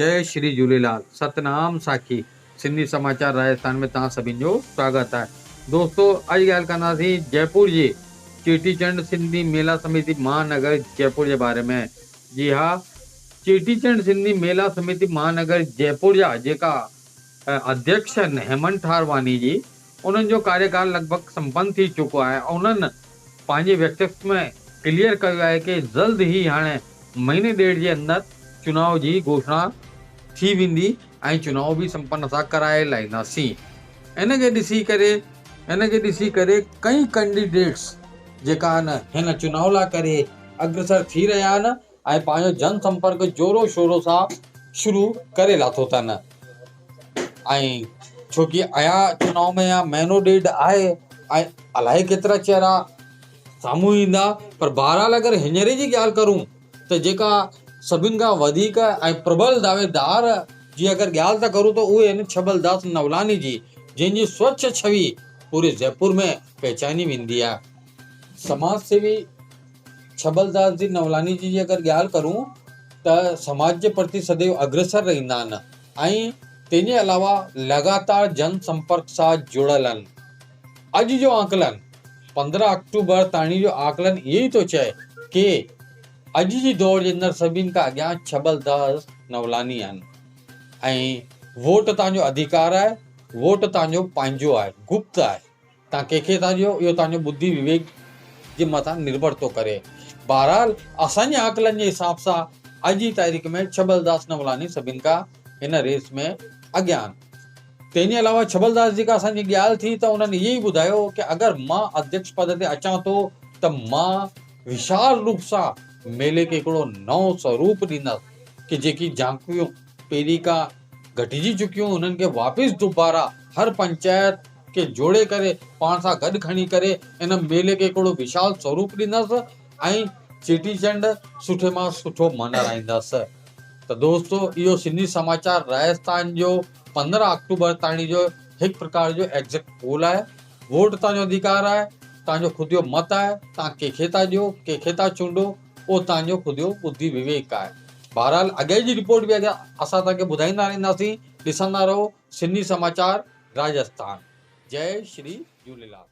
जय श्री झूलेलाल। सतनाम साखी। सिंधी समाचार राजस्थान में तव्हां सभिनि जो स्वागत है। दोस्तों, अॼु ॻाल्हि कंदासीं जयपुर जी चेटीचंड सिंधी मेला समिति महानगर जयपुर के बारे में। जी हाँ, चेटीचंड सिंधी मेला समिति महानगर जयपुर जा जेका अध्यक्ष आहिनि हेमंत ठारवानी जी, उन्हनि जो कार्यकाल लगभग संपन्न थी चुको है। उन्हनि पंहिंजे व्यक्तित्व में क्लियर कयो है कि जल्द ही हाणे महीने डेढ़ के अंदर चुनाव की घोषणा थी वेंदी ऐं चुनाव भी संपन्न असां कराए लाहींदासीं। इनके ॾिसी करे कई कैंडिडेट्स जेका हिन चुनाव लाइ करे अग्रसर थी रहिया आहिनि ऐं पंहिंजो जनसंपर्क जोरो शोरो सां शुरू करे लाथो अथनि। ऐं छोकी अया चुनाव में या महीनो डेढ़ आहे ऐं अलाए केतिरा चेहरा साम्हूं ईंदा, पर बहरहाल अगर हींअर जी ॻाल्हि करूं तो जेका सभिनि खां वधीक ऐं प्रबल दावेदार जी अगर ॻाल्हि था करूं तो उहे आहिनि छबलदास नवलानी जी, जंहिंजी स्वच्छ छवि पूरे जयपुर में पहचानी वेंदी आहे। समाज सेवी छबलदास जी नवलानी जी अगर ॻाल्हि करूं तो समाज के प्रति सदैव अग्रसर रहिंदा आहिनि ऐं तंहिंजे अलावा लगातार जनसंपर्क सां जुड़ल आहिनि। अॼु जो आंकलन 15 अक्टूबर ताणी जो आकलन यही तो चए कि अॼु जी दौर के अंदर सभिनि खां अॻियां छबलदास नवलानी आहिनि ऐं वोट तव्हांजो अधिकार है, वोट तव्हांजो पंहिंजो आहे, गुप्त आहे। तव्हां कंहिंखे था ॾियो इहो तव्हांजो बुद्धि विवेक जे मथां निर्भर थो करे। बहरहाल असांजे आकलन के हिसाब सां अॼु जी तारीख़ में छबलदास नवलानी सभिनि खां हिन रेस में अॻियां आहिनि। तंहिंजे अलावा छबलदास जी का असांजी ॻाल्हि थी त उन्हनि इहो ई ॿुधायो कि अगर मां अध्यक्ष पद ते अचां थो त मां विशाल रूप सां मेले के हिकिड़ो नओं स्वरूप ॾींदसि कि जेकी झांकियूं पहिरीं खां घटिजी चुकियूं उन्हनि खे वापसि दोबारा हर पंचायत के जोड़े करे पाण सां गॾु खणी करे इन मेले के हिकिड़ो विशाल स्वरूप ॾींदसि ऐं चेटीचंड सुठे मां सुठो मल्हाईंदसि। तो दोस्तों, इहो सिंधी समाचार राजस्थान जो 15 अक्टूबर ताणी जो एक प्रकार जो एग्ज़िट पोल है। वोट तव्हांजो अधिकार है, तव्हांजो खुद जो मत है, तव्हां कंहिंखे था ॾियो, कंहिंखे था चूंडो, उहो तव्हांजो खुद जो बुद्धि विवेक है। बहरहाल अॻे जी रिपोर्ट भी अॻियां असां तव्हांखे ॿुधाईंदा रहंदासीं। ॾिसंदा रहो सिंधी समाचार राजस्थान। जय श्री झूलेलाल।